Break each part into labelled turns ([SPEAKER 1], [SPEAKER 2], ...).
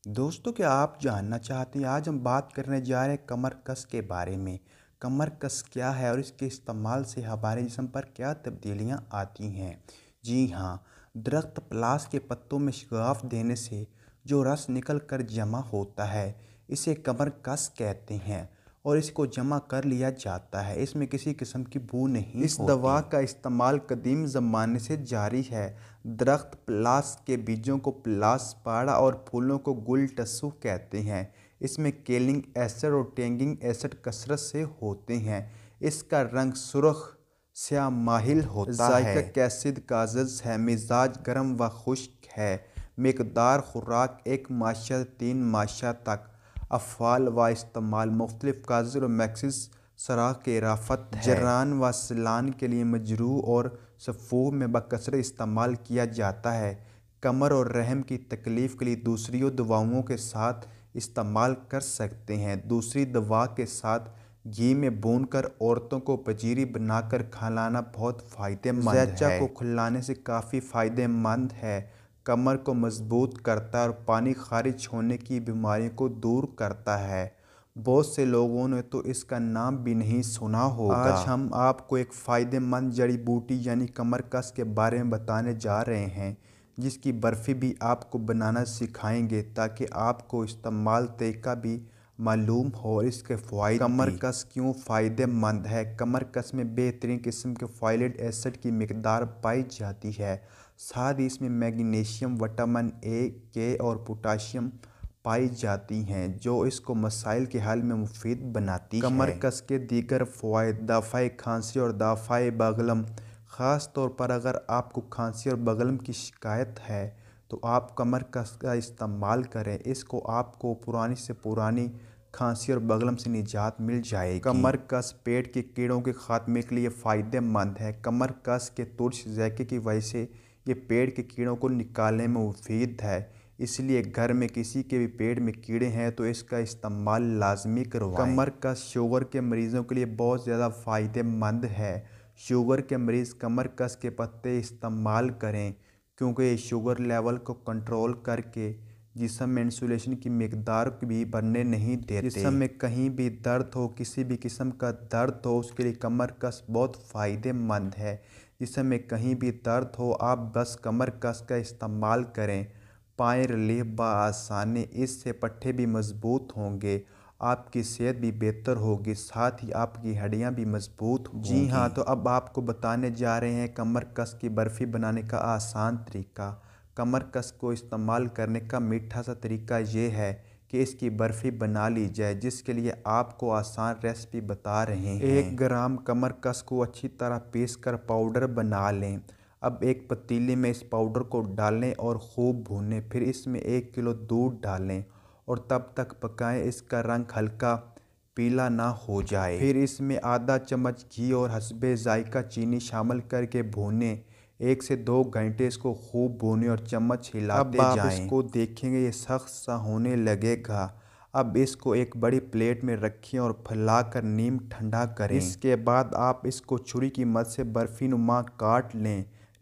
[SPEAKER 1] दोस्तों, क्या आप जानना चाहते हैं? आज हम बात करने जा रहे हैं कमर कस के बारे में। कमर कस क्या है और इसके इस्तेमाल से हमारे जिस्म पर क्या तब्दीलियां आती हैं? जी हाँ, दरख्त पलास के पत्तों में शगाफ देने से जो रस निकल कर जमा होता है, इसे कमर कस कहते हैं और इसको जमा कर लिया जाता है। इसमें किसी किस्म की बू नहीं इस
[SPEAKER 2] होती।
[SPEAKER 1] दवा का इस्तेमाल कदीम ज़माने से जारी है। दरख्त पलास के बीजों को पलास पाड़ा और फूलों को गुल टस्सू कहते हैं। इसमें केलिक एसिड और टैंगिक एसिड कसरत से होते हैं। इसका रंग सुर्ख स्याह माहिल होता है। जायका कैसिड काजज है। मिजाज गर्म व खुश्क है। मिकदार खुराक 1 माशा 3 माशा तक। अफ़ाल व इस्तेमाल मुख्तलिफ काजर और मैक्सिस सराह के राफत है। जरान व सलान के लिए मजरूह और सफ़ूह में बकसरत इस्तेमाल किया जाता है। कमर और रहम की तकलीफ़ के लिए दूसरी दवाओं के साथ इस्तेमाल कर सकते हैं। दूसरी दवा के साथ घी में भूनकर औरतों को पजीरी बनाकर खिलाना बहुत फ़ायदेमंद है। ज़ैचा को खिलाने से काफ़ी फ़ायदेमंद है। कमर को मजबूत करता है और पानी खारिज होने की बीमारियों को दूर करता है। बहुत से लोगों ने तो इसका नाम भी नहीं सुना होगा। आज हम आपको एक फ़ायदेमंद जड़ी बूटी यानी कमर कस के बारे में बताने जा रहे हैं, जिसकी बर्फ़ी भी आपको बनाना सिखाएंगे ताकि आपको इस्तेमाल तरीका भी मालूम हो और इसके फ़ायदे। कमर कस क्यों फ़ायदेमंद है? कमर कस में बेहतरीन किस्म के फॉलिक एसिड की मिकदार पाई जाती है। साथ ही इसमें मैग्नीशियम, विटामिन ए, के और पोटाशियम पाई जाती हैं, जो इसको मसाइल के हल में मुफीद बनाती है। कमर कस के दीगर फ़वाइद: दफ़ाए खांसी और दफ़ाए बगलम। ख़ास तौर पर अगर आपको खांसी और बगलम की शिकायत है तो आप कमर कस का इस्तेमाल करें। इसको आपको पुरानी से पुरानी खांसी और बगलम से निजात मिल जाएगी। कमर कस पेट के कीड़ों के खात्मे के लिए फ़ायदेमंद है। कमर कस के तुर्श ज़ायके की वजह से ये पेट के कीड़ों को निकालने में मुफीद है। इसलिए घर में किसी के भी पेट में कीड़े हैं तो इसका इस्तेमाल लाजमी करवाएं। कमर कस शुगर के मरीज़ों के लिए बहुत ज़्यादा फ़ायदेमंद है। शुगर के मरीज़ कमर कस के पत्ते इस्तेमाल करें क्योंकि ये शुगर लेवल को कंट्रोल करके जिस्म में इंसुलिन की मिकदार भी बढ़ने नहीं देते। जिस्म में कहीं भी दर्द हो, किसी भी किस्म का दर्द हो, उसके लिए कमर कस बहुत फ़ायदेमंद है। जिस्म में कहीं भी दर्द हो, आप बस कमर कस का इस्तेमाल करें। पाएँ रिलीफ बआसानी। इससे पट्टे भी मजबूत होंगे, आपकी सेहत भी बेहतर होगी, साथ ही आपकी हड्डियां भी मजबूत होंगी। जी हाँ, तो अब आपको बताने जा रहे हैं कमर कस की बर्फ़ी बनाने का आसान तरीका। कमर कस को इस्तेमाल करने का मीठा सा तरीका ये है कि इसकी बर्फ़ी बना ली जाए, जिसके लिए आपको आसान रेसिपी बता रहे हैं। 1 ग्राम कमर कस को अच्छी तरह पीस कर पाउडर बना लें। अब एक पतीले में इस पाउडर को डालें और खूब भूनें। फिर इसमें 1 किलो दूध डालें और तब तक पकाएं इसका रंग हल्का पीला ना हो जाए। फिर इसमें आधा चम्मच घी और हस्बे जायका चीनी शामिल करके भूनें। 1 से 2 घंटे इसको खूब भूनें और चम्मच हिलाते जाएं। अब आप इसको देखेंगे ये सख्त सा होने लगेगा। अब इसको एक बड़ी प्लेट में रखें और फैलाकर नीम ठंडा करें। इसके बाद आप इसको छुरी की मदद से बर्फ़ी नुमा काट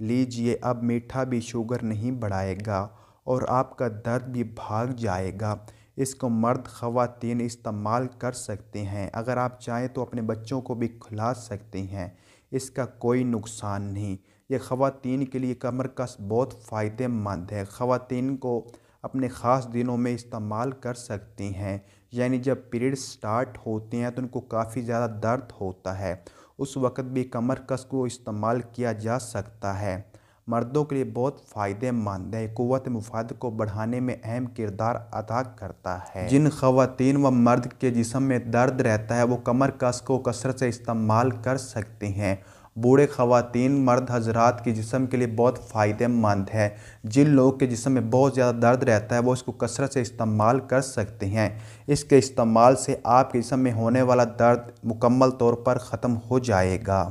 [SPEAKER 1] लीजिए। अब मीठा भी शुगर नहीं बढ़ाएगा और आपका दर्द भी भाग जाएगा। इसको मर्द ख़वातीन इस्तेमाल कर सकते हैं। अगर आप चाहें तो अपने बच्चों को भी खिला सकते हैं, इसका कोई नुकसान नहीं। ये ख़वातीन के लिए कमर कस बहुत फ़ायदेमंद है। ख़वातीन को अपने ख़ास दिनों में इस्तेमाल कर सकती हैं, यानी जब पीरियड्स स्टार्ट होते हैं तो उनको काफ़ी ज़्यादा दर्द होता है, उस वक़्त भी कमर कस को इस्तेमाल किया जा सकता है। मर्दों के लिए बहुत फ़ायदेमंद है। क़ुव्वत मुफ़ादत को बढ़ाने में अहम किरदार अदा करता है। जिन ख़वातीन व मर्द के जिस्म में दर्द रहता है वो कमर कस को कसरत से इस्तेमाल कर सकते हैं। बूढ़े ख़वातीन मर्द हजरात के जिस्म के लिए बहुत फ़ायदेमंद है। जिन लोगों के जिस्म में बहुत ज़्यादा दर्द रहता है वो इसको कसरत से इस्तेमाल कर सकते हैं। इसके इस्तेमाल से आपके जिस्म में होने वाला दर्द मुकम्मल तौर पर ख़त्म हो जाएगा।